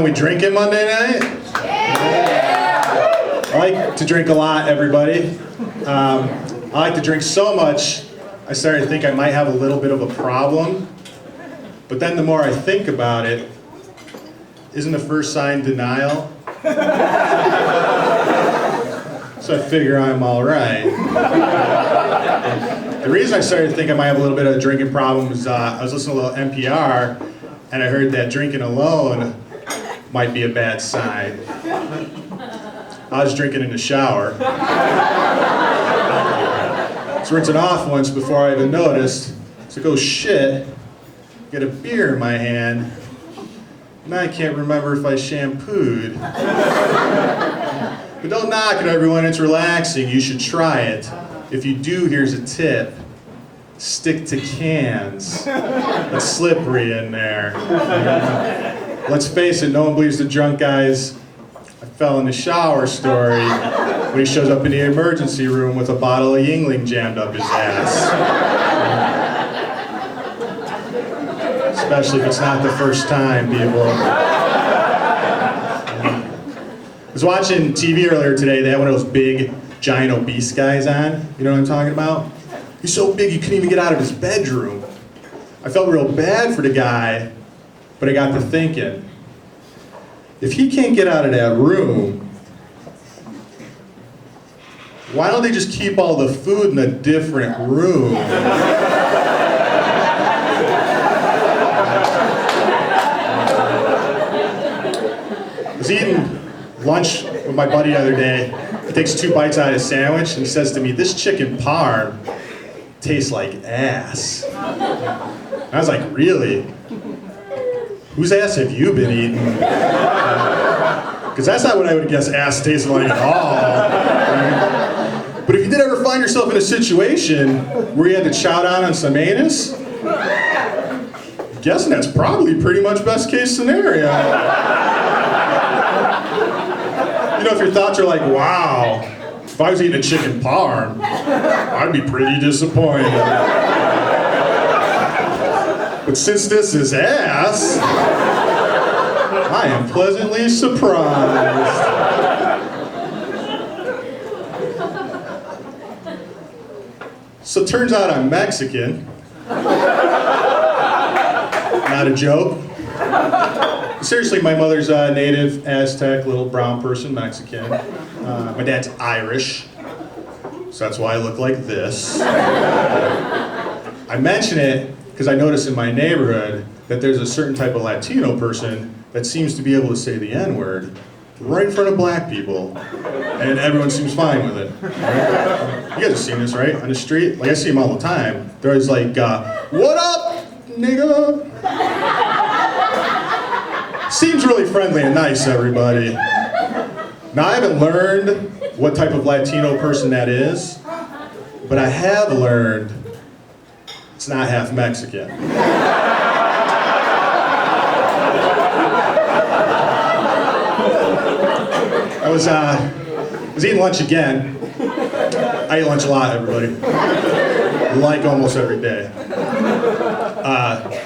We drinking Monday night? Yeah. I like to drink a lot, everybody. I like to drink so much, I started to think I might have a little bit of a problem. But then the more I think about it, isn't the first sign denial? So I figure I'm all right. The reason I started to think I might have a little bit of a drinking problem was I was listening to a little NPR, and I heard that drinking alone might be a bad sign. I was drinking in the shower. I was rinsing off once before I even noticed. It's like, oh shit, get a beer in my hand. Now I can't remember if I shampooed. But don't knock it, everyone, it's relaxing. You should try it. If you do, here's a tip. Stick to cans. It's slippery in there. Let's face it, no one believes the drunk guy's I fell in the shower story when he shows up in the emergency room with a bottle of Yingling jammed up his ass. Especially if it's not the first time, people. I was watching TV earlier today. They had one of those big, giant, obese guys on. You know what I'm talking about? He's so big he couldn't even get out of his bedroom. I felt real bad for the guy, but I got to thinking, if he can't get out of that room, why don't they just keep all the food in a different room? I was eating lunch with my buddy the other day. He takes 2 bites out of his sandwich and he says to me, "This chicken parm tastes like ass." And I was like, really? Whose ass have you been eating? Because that's not what I would guess ass tastes like at all. Right? But if you did ever find yourself in a situation where you had to chow down on some anus, I'm guessing that's probably pretty much best case scenario. You know, if your thoughts are like, wow, if I was eating a chicken parm, I'd be pretty disappointed. But since this is ass, I am pleasantly surprised. So it turns out I'm Mexican. Not a joke. Seriously, my mother's native Aztec, little brown person, Mexican. My dad's Irish, so that's why I look like this. I mention it because I notice in my neighborhood that there's a certain type of Latino person that seems to be able to say the N-word right in front of black people, and everyone seems fine with it. Right? You guys have seen this, right? On the street? Like, I see them all the time. They're always like, what up, nigga? Seems really friendly and nice, everybody. Now, I haven't learned what type of Latino person that is, but I have learned it's not half Mexican. I was eating lunch again. I eat lunch a lot, everybody. Like almost every day.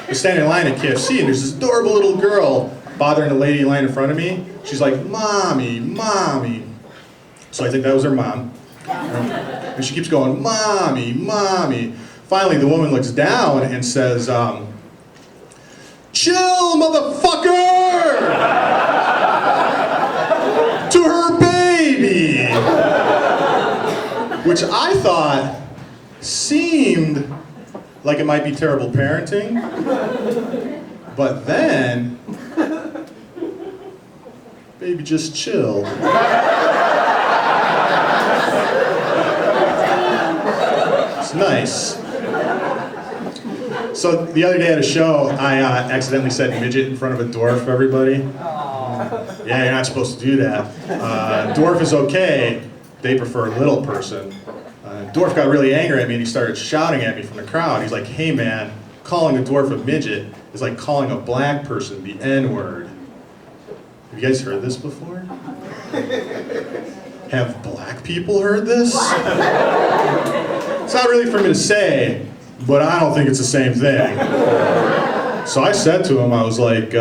We're standing in line at KFC and there's this adorable little girl bothering the lady in line in front of me. She's like, "Mommy, mommy." So I think that was her mom. And she keeps going, "Mommy, mommy." Finally, the woman looks down and says, "Chill, motherfucker!" To her baby! Which I thought seemed like it might be terrible parenting. But then, baby, just chill. It's nice. So the other day at a show, I accidentally said midget in front of a dwarf, everybody. Yeah, you're not supposed to do that. Dwarf is okay, they prefer little person. Dwarf got really angry at me and he started shouting at me from the crowd. He's like, "Hey man, calling a dwarf a midget is like calling a black person the N-word." Have you guys heard this before? have black people heard this? It's not really for me to say, but I don't think it's the same thing. So I said to him, I was like,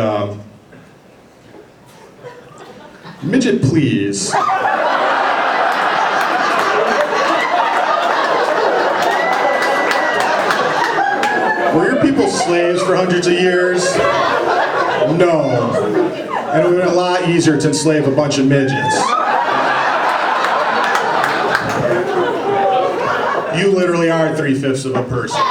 midget, please. Were your people slaves for hundreds of years? No. And it would have been a lot easier to enslave a bunch of midgets. You literally are 3/5 of a person.